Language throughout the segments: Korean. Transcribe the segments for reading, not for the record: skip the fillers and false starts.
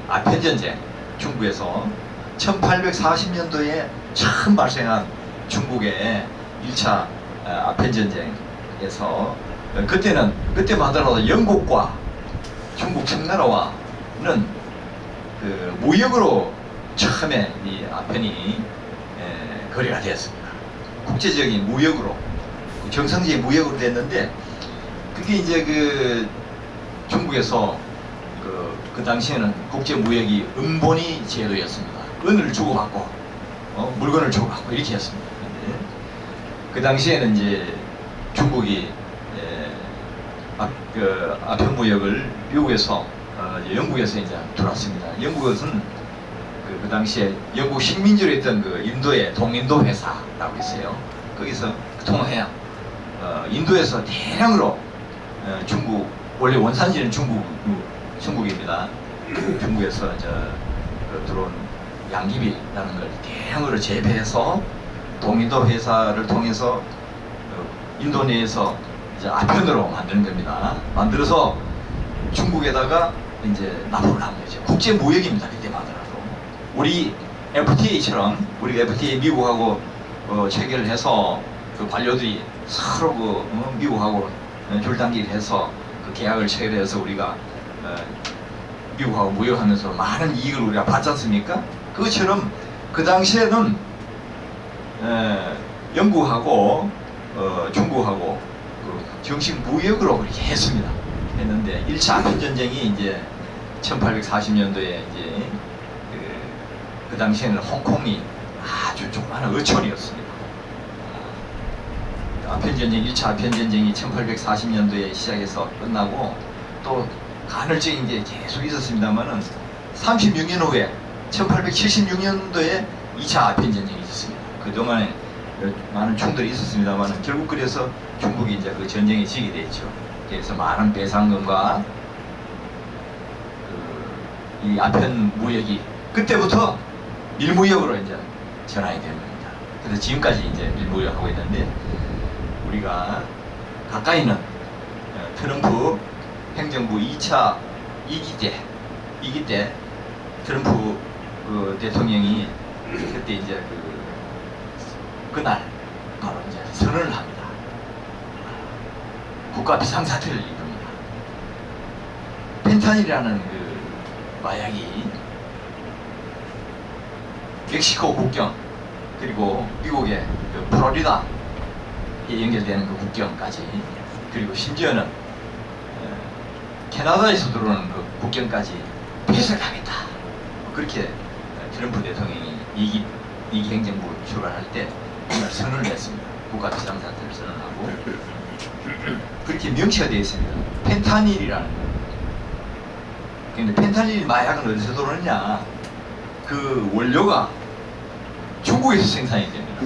아편 전쟁, 중국에서 1840년도에 처음 발생한 중국의 1차 아편 전쟁에서 그때만 하더라도 영국과 중국 청나라와는 그 무역으로 처음에 이 아편이 거래가 되었습니다. 국제적인 무역으로, 정상적인 무역으로 됐는데, 그게 이제 그 중국에서 그 당시에는 국제 무역이 은본위 제도였습니다. 은을 주고받고 물건을 주고받고 이렇게 했습니다. 그 당시에는 이제 중국이 아편 무역을 미국에서 영국에서 이제 들어왔습니다. 영국은 그 당시에 영국 식민지로 있던 그 인도의 동인도 회사라고 있어요. 거기서 통해양 인도에서 대량으로 중국, 원래 원산지는 중국입니다. 중국에서 들어온 양귀비라는 걸 대량으로 재배해서 동인도 회사를 통해서 인도 내에서 이제 아편으로 만드는 겁니다. 만들어서 중국에다가 이제 납품을 한 거죠. 국제 무역입니다. 그때만 하더라도. 우리 FTA처럼, 우리가 FTA 미국하고 체결해서 그 관료들이 서로 미국하고 줄당기를 해서 그 계약을 체결해서 우리가 미국하고 무역하면서 많은 이익을 우리가 받지 않습니까? 그것처럼 그 당시에는 영국하고 중국하고 그 정식 무역으로 그렇게 했습니다. 했는데 1차 아편 전쟁이 이제 1840년도에 이제 그 당시에는 홍콩이 아주 조그마한 어촌이었습니다. 아편 전쟁, 1차 아편 전쟁이 1840년도에 시작해서 끝나고 또 간헐적인 게 계속 있었습니다만은 36년 후에 1876년도에 2차 아편 전쟁이 있었습니다. 그동안에 많은 총들이 있었습니다만 결국 그래서 중국이 이제 그 전쟁에 지게 됐죠. 그래서 많은 배상금과 이 아편 무역이 그때부터 밀무역으로 이제 전환이 되는 겁니다. 그래서 지금까지 이제 밀무역하고 있는데, 우리가 가까이는 트럼프 행정부 2차 2기 때 트럼프 그 대통령이 그때 이제 그날 바로 이제 선언을 합니다. 국가 비상사태를 이룹니다. 펜타닐이라는 그 마약이 멕시코 국경 그리고 미국의 그 플로리다에 연결되는 그 국경까지, 그리고 심지어는 캐나다에서 들어오는 그 국경까지 폐쇄하겠다. 그렇게 트럼프 대통령이 2기 행정부 출발할 때 그날 선언을 했습니다. 국가 비상사태를 선언하고 그렇게 명시가 되어 있습니다. 펜타닐이라는 거예요. 그런데 펜타닐 마약은 어디서 들어오느냐? 그 원료가 중국에서 생산이 됩니다.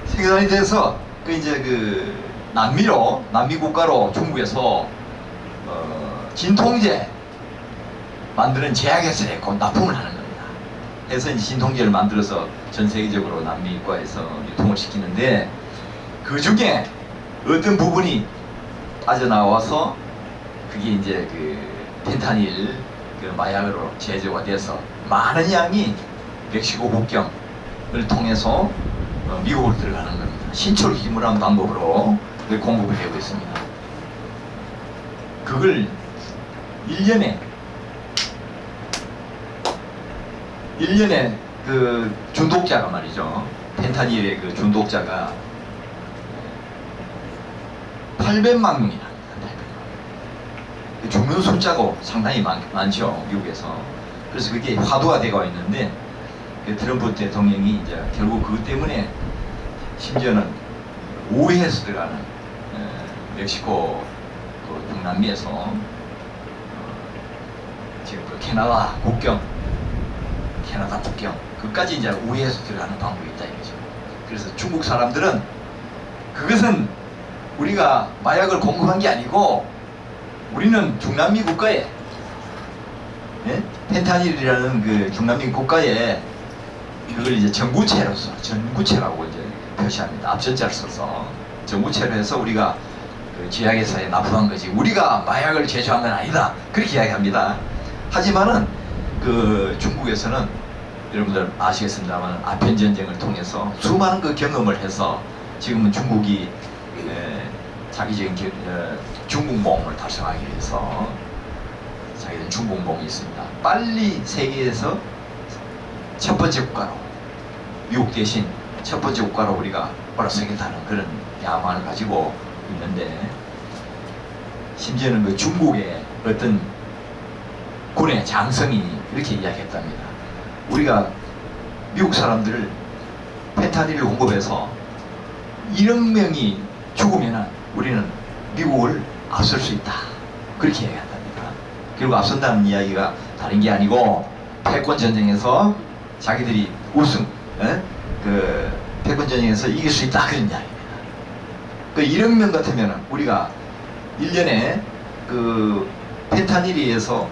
생산이 돼서 그 이제 그 남미 국가로 중국에서 진통제 만드는 제약회사에 곧 납품을 하는 겁니다. 해서 이제 진통제를 만들어서 전 세계적으로 남미 국가에서 유통을 시키는데, 그 중에 어떤 부분이 빠져나와서 그게 이제 그 펜타닐 그 마약으로 제조가 돼서 많은 양이 멕시코 국경을 통해서 미국으로 들어가는 겁니다. 신초를 희물한 방법으로 공급을 하고 있습니다. 그걸 1년에 그 중독자가 말이죠. 펜타닐의 그 중독자가 800만 명이랍니다. 죽는 숫자가 상당히 많죠, 미국에서. 그래서 그게 화두가 되고 있는데, 그 트럼프 대통령이 이제 결국 그것 때문에 심지어는 우회해서 들어가는 멕시코 그 중남미에서 지금 그 캐나다 국경 그까지 이제 우회해서 들어가는 방법이 있다 이거죠. 그래서 중국 사람들은 그것은 우리가 마약을 공급한 게 아니고 우리는 중남미 국가에 펜타닐이라는 그 중남미 국가에 그걸 이제 전구체라고 이제 표시합니다. 앞전자를 써서 전구체로 해서 우리가 그 제약회사에 납품한 거지 우리가 마약을 제조한 건 아니다 그렇게 이야기합니다. 하지만은 그 중국에서는 여러분들 아시겠습니다만 아편 전쟁을 통해서 수많은 그 경험을 해서 지금은 중국이 자기적인 중국몽을 달성하기 위해서 자기들 중국몽이 있습니다. 빨리 세계에서 첫 번째 국가로 미국 대신 첫 번째 국가로 우리가 올라서겠다는 그런 야망을 가지고 있는데 심지어는 그 중국의 어떤 군의 장성이 이렇게 이야기했답니다. 우리가 미국 사람들을 펜타닐을 공급해서 1억 명이 죽으면 우리는 미국을 앞설 수 있다 그렇게 이야기한답니다. 그리고 앞선다는 이야기가 다른 게 아니고 패권 전쟁에서 자기들이 우승 그 패권 전쟁에서 이길 수 있다 그런 이야기입니다. 그 1억 명 같으면 우리가 1년에 그 펜타닐에 의해서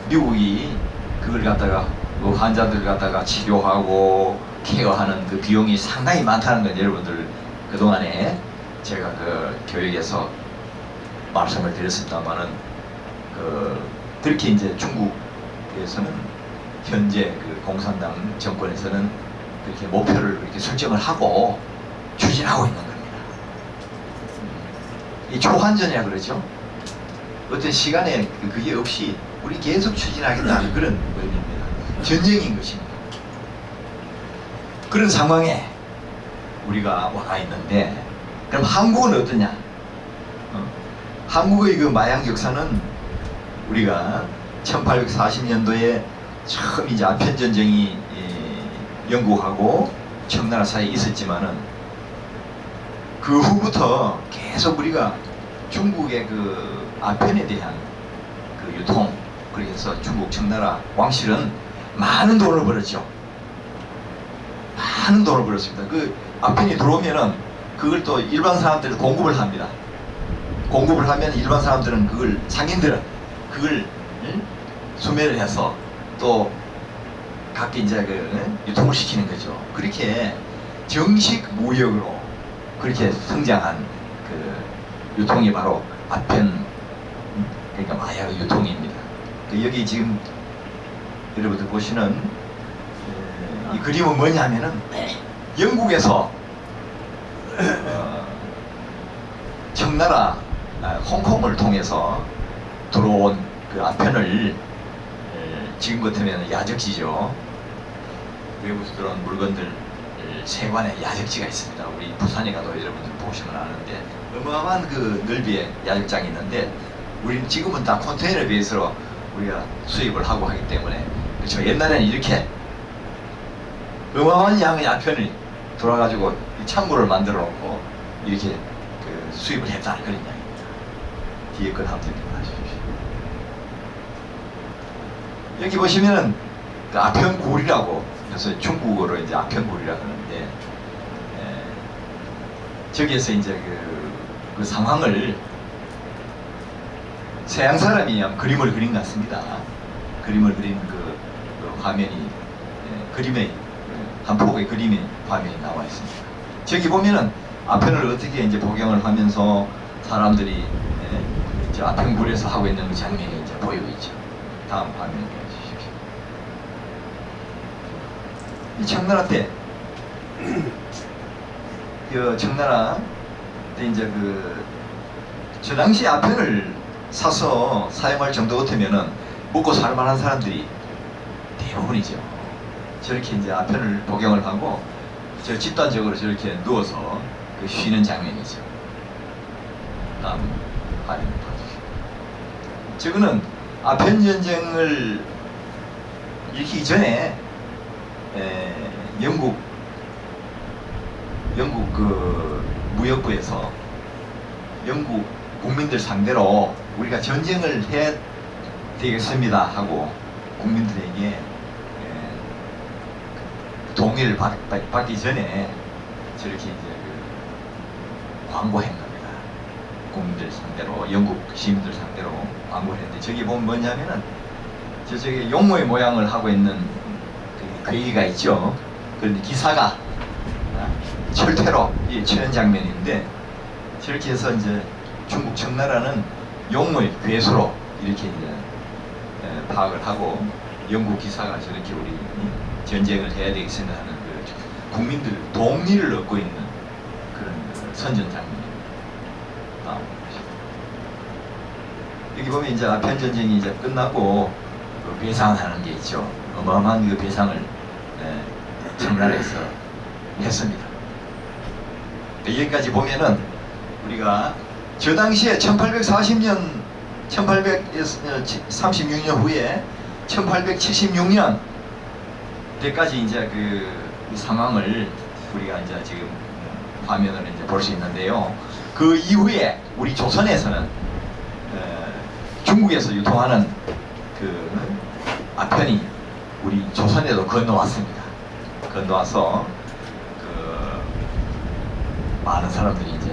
미국이 그걸 갖다가 그 환자들 갖다가 치료하고 케어하는 그 비용이 상당히 많다는 건 여러분들 그동안에 제가 그 교육에서 말씀을 드렸습니다만은 그렇게 이제 중국에서는 현재 그 공산당 정권에서는 그렇게 목표를 이렇게 설정을 하고 추진하고 있는 겁니다. 이 초환전이라 그러죠. 어떤 시간에 그게 없이 우리 계속 추진하겠다는 그런 의미입니다. 전쟁인 것입니다. 그런 상황에 우리가 와 있는데 그럼 한국은 어떠냐? 한국의 그 마약 역사는 우리가 1840년도에 처음 이제 아편 전쟁이 영국하고 청나라 사이에 있었지만은 그 후부터 계속 우리가 중국의 그 아편에 대한 그 유통 그래서 중국 청나라 왕실은 많은 돈을 벌었죠. 많은 돈을 벌었습니다. 그 아편이 들어오면은 그걸 또 일반 사람들이 공급을 합니다. 공급을 하면 일반 사람들은 그걸 상인들은 그걸 수매를 해서 또 각기 이제 그 유통을 시키는 거죠. 그렇게 정식 무역으로 그렇게 성장한 그 유통이 바로 아편 그러니까 마약 유통입니다. 여기 지금 여러분들 보시는 이 그림은 뭐냐면은 영국에서 청나라 홍콩을 통해서 들어온 그 아편을 지금 같으면 야적지죠. 외국에서 들어온 물건들 세관에 야적지가 있습니다. 우리 부산에 가도 여러분들 보시면 아는데 어마어마한 그 넓이의 야적장이 있는데 우리는 지금은 다 컨테이너 베이스로 우리가 수입을 하고 하기 때문에 그렇죠. 옛날에는 이렇게 어마어마한 양의 아편이 돌아가지고 찬물을 만들어 놓고 이렇게 그 수입을 했다는 그런 이야기입니다. 뒤에 걸 한번 보십시오. 여기 보시면은 그 아편굴이라고 그래서 중국어로 이제 아편굴이라고 하는데 저기에서 이제 그 상황을 서양 사람이 그림을 그린 것 같습니다. 그림을 그린 그 화면이 그림의 한 폭의 그림의 화면이 나와 있습니다. 저기 보면은 아편을 어떻게 이제 복용을 하면서 사람들이 저 아편굴에서 하고 있는 그 장면이 이제 보이고 있죠. 다음 화면 보여주십시오. 이 청나라 때, 그 청나라 때 이제 저 당시 아편을 사서 사용할 정도 같으면은 먹고 살만한 사람들이 대부분이죠. 저렇게 이제 아편을 복용을 하고 저 집단적으로 저렇게 누워서 쉬는 장면이죠. 다음 화면 봐주시죠. 저거는 아편 전쟁을 일으키기 전에 영국 그 무역부에서 영국 국민들 상대로 우리가 전쟁을 해야 되겠습니다 하고 국민들에게 동의를 받기 전에 저렇게 이제 광고한 겁니다. 국민들 상대로 영국 시민들 상대로 광고를 했는데 저기 보면 뭐냐면은 저쪽에 용모의 모양을 하고 있는 그 얘기가 있죠. 그런데 기사가 철퇴로 이 치는 장면인데 저렇게 해서 이제 중국 청나라는 용의 괴수로 이렇게 이제 파악을 하고 영국 기사가 저렇게 우리 전쟁을 해야 되겠습니다 하는 그 국민들 동의를 얻고 있는 그런 그 선전 장면입니다. 여기 보면 이제 아편 전쟁이 이제 끝나고 그 배상하는 게 있죠. 어마어마한 그 배상을 청나라에서 했습니다. 여기까지 보면은 우리가 저 당시에 1840년 1836년 후에 1876년 때까지 이제 그 상황을 우리가 이제 지금 화면으로 이제 볼 수 있는데요. 그 이후에 우리 조선에서는 중국에서 유통하는 그 아편이 우리 조선에도 건너왔습니다. 건너와서 그 많은 사람들이 이제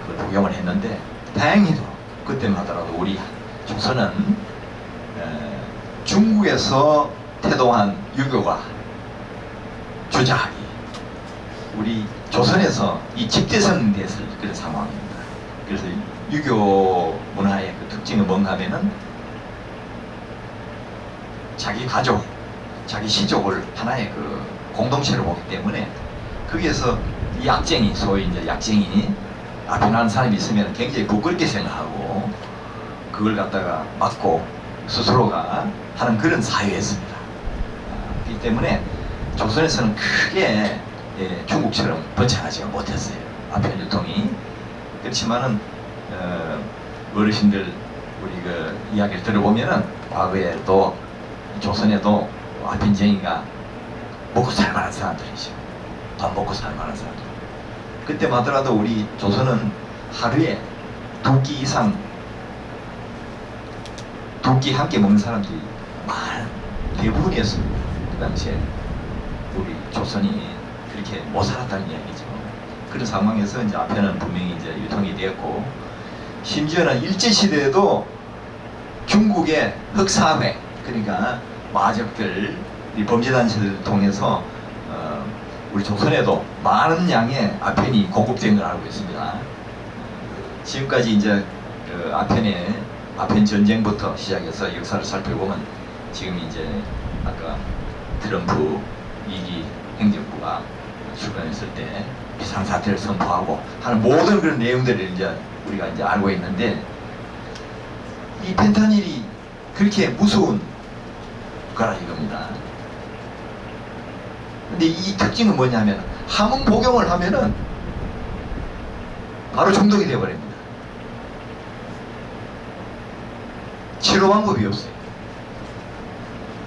그걸 복용을 했는데 다행히도 그때만 하더라도 우리 조선은 중국에서 태동한 유교가 주자하기 우리 조선에서 이 집대성됐을 그런 상황입니다. 그래서 유교 문화의 그 특징은 뭔가 하면은 자기 가족, 자기 시족을 하나의 그 공동체로 보기 때문에 거기에서 이 약쟁이, 소위 이제 약쟁이 아편하는 사람이 있으면 굉장히 부끄럽게 생각하고 그걸 갖다가 막고 스스로가 하는 그런 사회였습니다. 그렇기 때문에 조선에서는 크게 중국처럼 번창하지가 못했어요. 아편 유통이. 그렇지만은 어르신들 우리 그 이야기를 들어보면은 과거에 또 조선에도 아편쟁이가 먹고 살만한 사람들이죠. 돈 먹고 살만한 사람들. 그때만 하더라도 우리 조선은 하루에 2끼 이상 2끼 함께 먹는 사람들이 대부분이었습니다. 그 당시에 우리 조선이 그렇게 못 살았다는 이야기죠. 그런 상황에서 이제 아편은 분명히 이제 유통이 되었고, 심지어는 일제시대에도 중국의 흑사회, 그러니까 마적들, 이 범죄단체들을 통해서 우리 조선에도 많은 양의 아편이 공급된 걸 알고 있습니다. 지금까지 이제 그 아편 전쟁부터 시작해서 역사를 살펴보면 지금 이제 아까 트럼프 2기 행정부가 출범했을 때 비상사태를 선포하고 하는 모든 그런 내용들을 이제 우리가 이제 알고 있는데, 이 펜타닐이 그렇게 무서운 거라 이겁니다. 근데 이 특징은 뭐냐면 항문 복용을 하면은 바로 중독이 되어버립니다. 치료 방법이 없어요.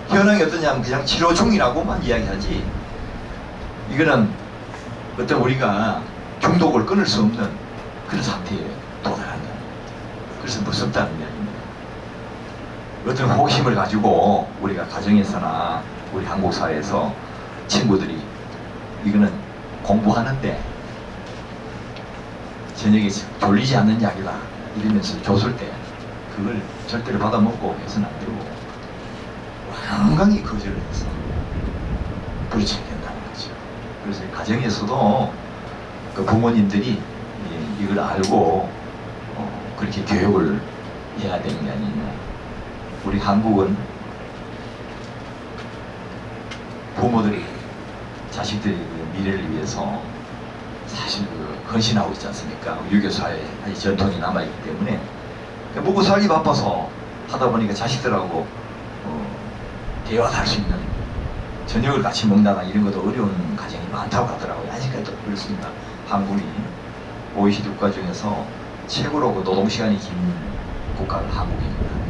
현황이 어떠냐면 그냥 치료 중이라고만 이야기하지, 이거는 어떤 우리가 중독을 끊을 수 없는 그런 상태에 도달한다. 그래서 무섭다는 이야기입니다. 어떤 호기심을 가지고 우리가 가정에서나 우리 한국 사회에서 친구들이 이거는 공부하는데 저녁에 졸리지 않는 약이다 이러면서 줬을 때 그걸 절대로 받아먹고 해서는 안 되고 완강히 거절을 해서 부딪혀야 된다는 거죠. 그래서 가정에서도 그 부모님들이 이걸 알고 그렇게 교육을 해야 되는 게 아니냐. 우리 한국은 부모들이 자식들의 그 미래를 위해서 사실 그 헌신하고 있지 않습니까? 유교사회의 전통이 남아있기 때문에 먹고 살기 바빠서 하다 보니까 자식들하고 대화를 할 수 있는, 저녁을 같이 먹다가 이런 것도 어려운 가정이 많다고 하더라고요. 아직까지도 그렇습니다. 한국이 OECD 국가 중에서 최고로 그 노동시간이 긴 국가가 한국입니다.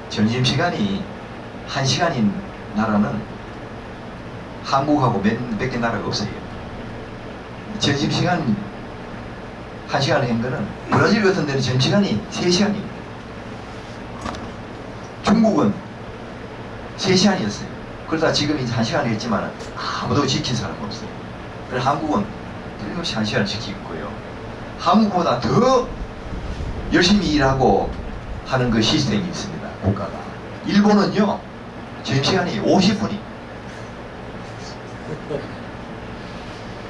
점심시간이 1시간인 나라는 한국하고 몇 개 나라가 없어요. 점심시간 1시간 한 거는 브라질 같은 데는 점심시간이 3시간입니다. 중국은 3시간이었어요. 그러다 지금 이제 1시간 했지만 아무도 지킨 사람 없어요. 그래서 한국은 틀림없이 1시간을 지키고 있고요. 한국보다 더 열심히 일하고 하는 그 시스템이 있습니다. 국가가. 일본은요, 점심시간이 50분입니다.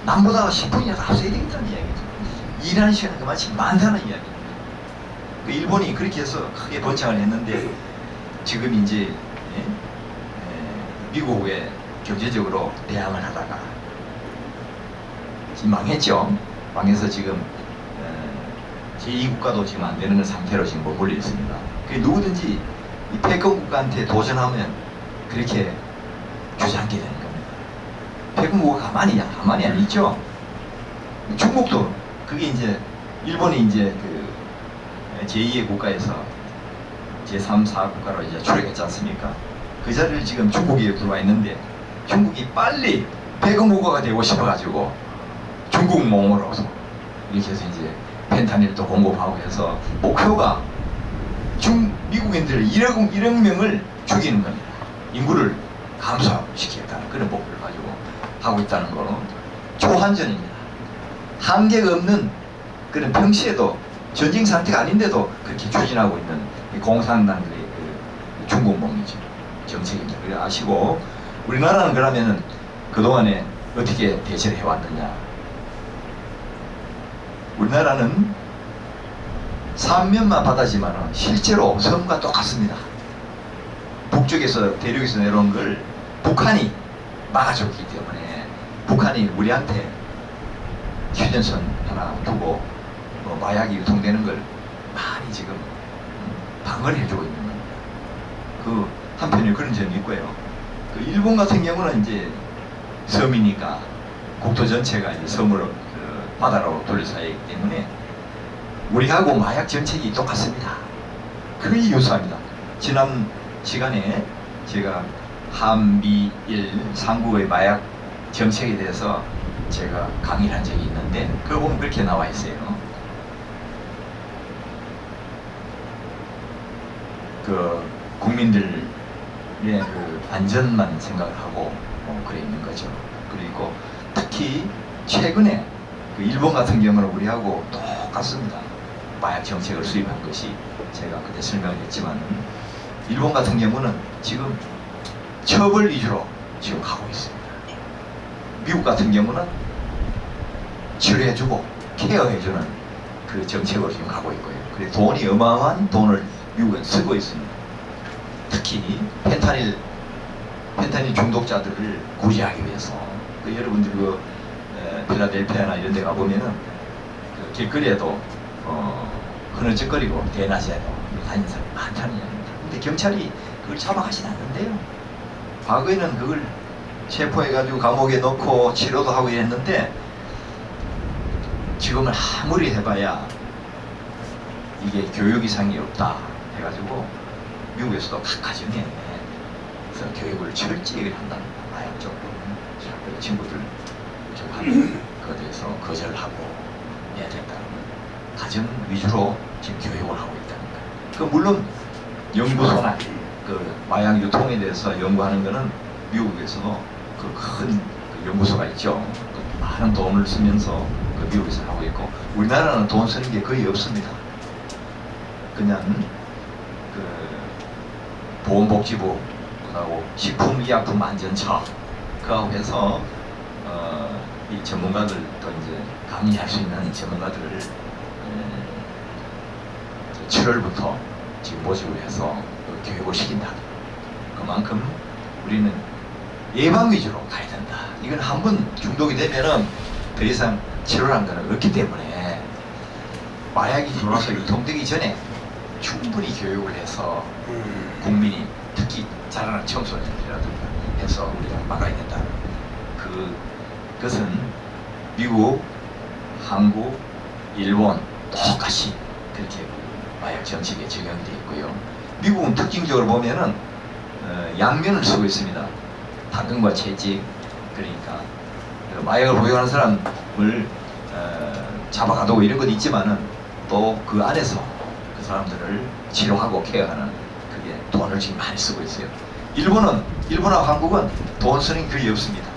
남보다 10분이라도 앞서야 되겠다는 이야기죠. 일하는 시간이 그만큼 많다는 이야기입니다. 그 일본이 그렇게 해서 크게 번창을 했는데 지금 이제 미국에 경제적으로 대항을 하다가 지금 망했죠. 망해서 지금 제2국가도 지금 안 되는 상태로 지금 머물러 있습니다. 누구든지 이 패권 국가한테 도전하면 그렇게 주저앉게 되는 겁니다. 패권 국가 가만히 안 있죠. 중국도 그게 이제 일본이 이제 그 제2의 국가에서 제3, 4국가로 이제 출애했지 않습니까? 그 자리를 지금 중국이 들어와 있는데 중국이 빨리 패권 국가가 되고 싶어가지고 중국 몸으로 이렇게 해서 이제 펜타닐도 공급하고 해서 목표가 미국인들 1억 명을 죽이는 겁니다. 인구를 감소시키겠다는 그런 목표를 가지고 하고 있다는 거는 초한전입니다. 한계가 없는 그런 평시에도 전쟁 상태가 아닌데도 그렇게 추진하고 있는 공산당들의 그 중국몽이죠. 정책입니다. 그래 아시고 우리나라는 그러면은 그동안에 어떻게 대처를 해왔느냐. 우리나라는 삼면만 바다지만 실제로 섬과 똑같습니다. 북쪽에서 대륙에서 내려온 걸 북한이 막아줬기 때문에 북한이 우리한테 휴전선 하나 두고 마약이 유통되는 걸 많이 지금 방어를 해주고 있는 겁니다. 그 한편에 그런 점이 있고요. 그 일본 같은 경우는 이제 섬이니까 국토 전체가 이제 섬으로 바다로 둘러싸이기 때문에 우리하고 마약 정책이 똑같습니다. 거의 유사합니다. 지난 시간에 제가 한미일 삼국의 마약 정책에 대해서 제가 강의를 한 적이 있는데 그거 보면 그렇게 나와 있어요. 그 국민들의 그 안전만 생각을 하고 그래 있는 거죠. 그리고 특히 최근에 그 일본 같은 경우는 우리하고 똑같습니다. 마약 정책을 수립한 것이 제가 그때 설명했지만 일본 같은 경우는 지금 처벌 위주로 지금 가고 있습니다. 미국 같은 경우는 치료해주고 케어해주는 그 정책으로 지금 가고 있고요. 그리고 돈이 어마어마한 돈을 미국은 쓰고 있습니다. 특히 펜타닐 중독자들을 구제하기 위해서 여러분들 필라델피아나 이런 데 가보면은 그 길거리에도 흐느적거리고 대낮에도 다니는 사람이 많다는 이야기입니다. 근데 경찰이 그걸 잡아가진 않는데요. 과거에는 그걸 체포해가지고 감옥에 넣고 치료도 하고 이랬는데 지금은 아무리 해봐야 이게 교육 이상이 없다 해가지고 미국에서도 각 가정에 그래서 교육을 철저히 한다는 마약 쪽으로 친구들 좀 하는 그에 대해서 거절하고 해야 된다는 가정 위주로 지금 교육을 하고 있다는 거예요. 그 물론 연구소나 그 마약 유통에 대해서 연구하는 거는 미국에서도 그 큰 연구소가 있죠. 그 많은 돈을 쓰면서 그 미국에서 하고 있고 우리나라는 돈 쓰는 게 거의 없습니다. 그냥 그 보건복지부 그하고 식품의약품안전처 그하고 해서 이 전문가들도 이제 강의할 수 있는 전문가들을 7월부터 지금 모집을 해서 교육을 시킨다. 그만큼 우리는 예방 위주로 가야 된다. 이건 한 번 중독이 되면은 더 이상 치료라는 것은 없기 때문에 마약이 들어와서 유통되기 전에 충분히 교육을 해서 국민이 특히 자라는 청소년들이라든가 해서 우리가 막아야 된다. 그것은 미국, 한국, 일본 똑같이 그렇게 마약 정책에 적용이 되어 있고요. 미국은 특징적으로 보면은 양면을 쓰고 있습니다. 당근과 채찍 그러니까 마약을 보유하는 사람을 잡아가두고 이런 것도 있지만은 또 그 안에서 그 사람들을 치료하고 케어하는 그게 돈을 지금 많이 쓰고 있어요. 일본하고 한국은 돈 쓰는 게 거의 없습니다.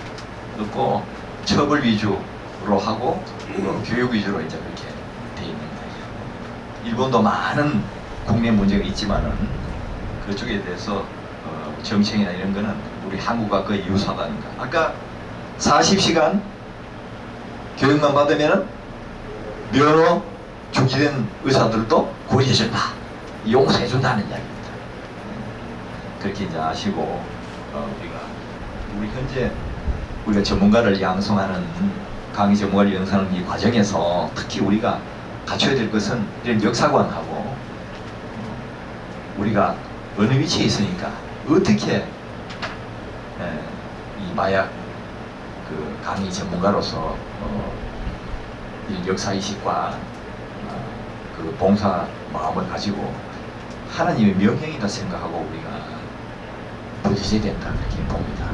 없고 처벌 위주로 하고 교육 위주로 이제 그렇게 돼 있는 거예요. 일본도 많은 국내 문제가 있지만은 그쪽에 대해서 정책이나 이런 거는 우리 한국과 거의 유사하다는 거. 아까 40시간 교육만 받으면은 며 중지된 의사들도 구해준다, 용서해준다는 이야기입니다. 그렇게 이제 아시고 우리 현재 우리가 전문가를 양성하는 강의 전문가를 양성하는 이 과정에서 특히 우리가 갖춰야 될 것은 이런 역사관하고 우리가 어느 위치에 있으니까 어떻게 이 마약 그 강의 전문가로서 이 역사의식과 그 봉사 마음을 가지고 하나님의 명령이다 생각하고 우리가 부딪혀야 된다, 그렇게 봅니다.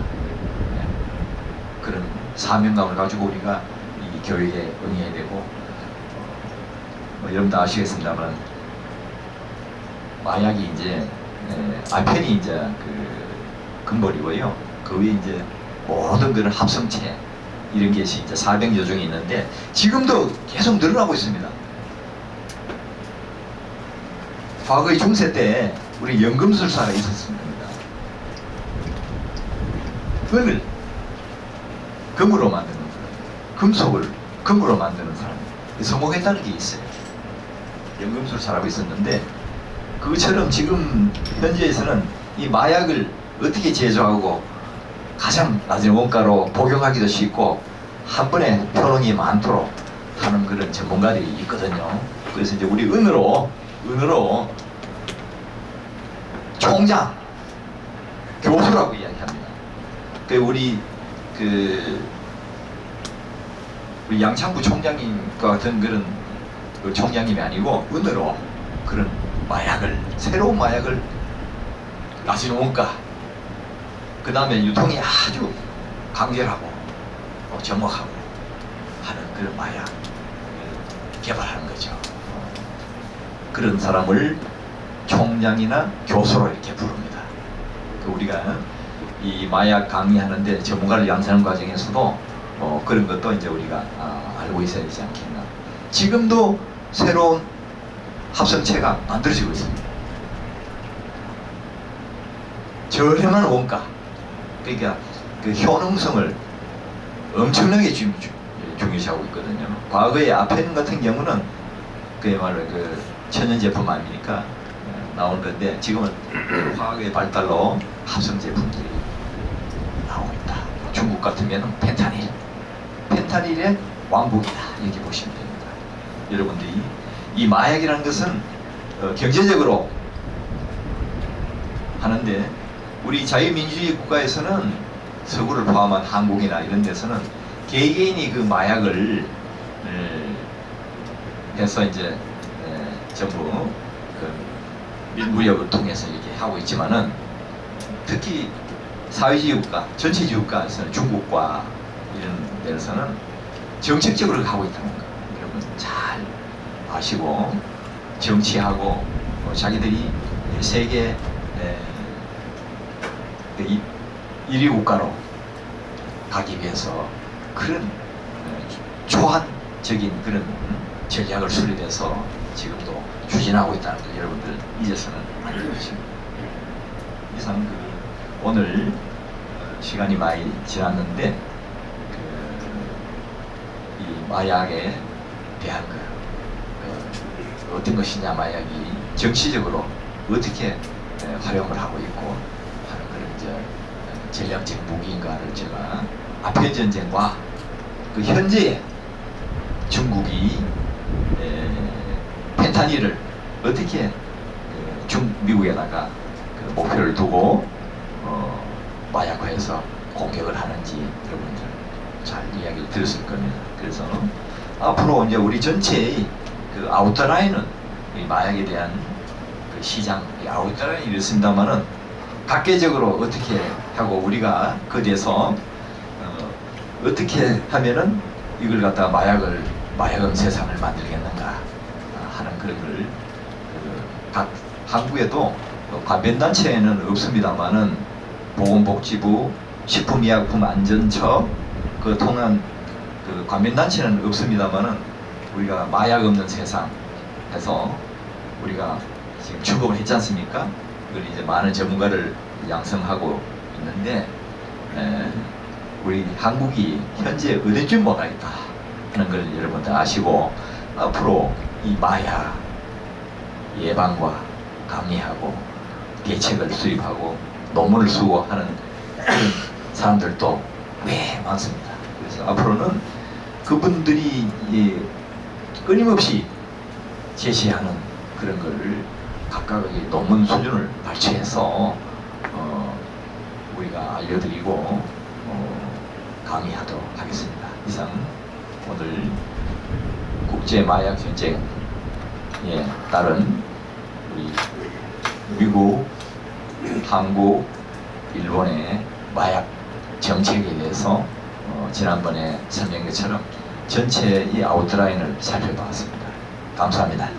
그런 사명감을 가지고 우리가 이 교육에 응해야 되고 여러분도 아시겠습니다만 마약이 이제 아펜이 이제 그 근본이고요. 그 위에 이제 모든 그런 합성체 이런 게 이제 400여 종이 있는데 지금도 계속 늘어나고 있습니다. 과거의 중세 때 우리 연금술사가 있었습니다. 은을 금으로 만드는 사람, 금속을 금으로 만드는 사람, 성공했다는 게 있어요. 연금술사라고 있었는데 그것처럼 지금 현재에서는 이 마약을 어떻게 제조하고 가장 낮은 원가로 복용하기도 쉽고 한 번에 효능이 많도록 하는 그런 전문가들이 있거든요. 그래서 이제 우리 은으로 총장, 교수라고 이야기합니다. 우리 양창구 총장님과 같은 그런 그 총장님이 아니고 은으로 그런 마약을, 새로운 마약을 낮은 원가, 그 다음에 유통이 아주 간결하고 정확하고 하는 그런 마약을 개발하는 거죠. 그런 사람을 총장이나 교수로 이렇게 부릅니다. 우리가 이 마약 강의하는데 전문가를 양성하는 과정에서도 그런 것도 이제 우리가 알고 있어야 되지 않겠나. 지금도 새로운 합성체가 만들어지고 있습니다. 저렴한 원가, 그러니까 그 효능성을 엄청나게 중요시하고 있거든요. 과거에 아펜 같은 경우는 그야말로 그 천연 제품 아닙니까? 나온 건데 지금은 화학의 발달로 합성 제품들이 나오고 있다. 중국 같으면 펜타닐의 왕국이다, 이렇게 보시면 됩니다. 여러분들이 이 마약이라는 것은 경제적으로 하는데 우리 자유민주주의 국가에서는 서구를 포함한 한국이나 이런 데서는 개개인이 그 마약을 해서 이제 전부 그 밀무역을 통해서 이렇게 하고 있지만은 특히 사회주의 국가, 전체주의 국가에서는 중국과 이런 데서는 정책적으로 하고 있다는 거 여러분 잘 아시고 정치하고 자기들이 세계 1위 국가로 가기 위해서 그런 초안적인 그런 전략을 수립해서 지금도 추진하고 있다는 걸 여러분들 이제서는 알고 계십니다. 이상 오늘 시간이 많이 지났는데 이 마약에 대한 어떤 것이냐, 마약이 정치적으로 어떻게 활용을 하고 있고 하는 그런 이제 전략적 무기인가를 제가 아편 전쟁과 그 현재의 중국이 펜타닐을 어떻게 미국에다가 그 목표를 두고 마약화해서 공격을 하는지 여러분들 잘 이야기를 들었을 겁니다. 그래서 앞으로 이제 우리 전체의 그 아웃라인은 이 마약에 대한 그 시장, 이 아웃라인이 이렇습니다만은 각계적으로 어떻게 하고 우리가 거기에서 어떻게 하면은 이걸 갖다가 마약은 세상을 만들겠는가 하는 그런 걸 각 한국에도 관변단체에는 없습니다만은 보건복지부, 식품의약품안전처 그 통한 그 관변단체는 없습니다만은 우리가 마약 없는 세상 해서 우리가 지금 출범을 했지 않습니까? 이걸 이제 많은 전문가를 양성하고 있는데 우리 한국이 현재 어디쯤 뭐가 있다 하는 걸 여러분들 아시고 앞으로 이 마약 예방과 감리하고 대책을 수립하고 논문을 쓰고 하는 사람들도 꽤 많습니다. 그래서 앞으로는 그분들이 끊임없이 제시하는 그런 거를 각각의 논문 수준을 발췌해서 우리가 알려드리고 강의하도록 하겠습니다. 이상 오늘 국제 마약 전쟁에 따른 우리 미국, 한국, 일본의 마약 정책에 대해서 지난번에 설명한 것처럼 전체 이 아웃라인을 살펴봤습니다. 감사합니다.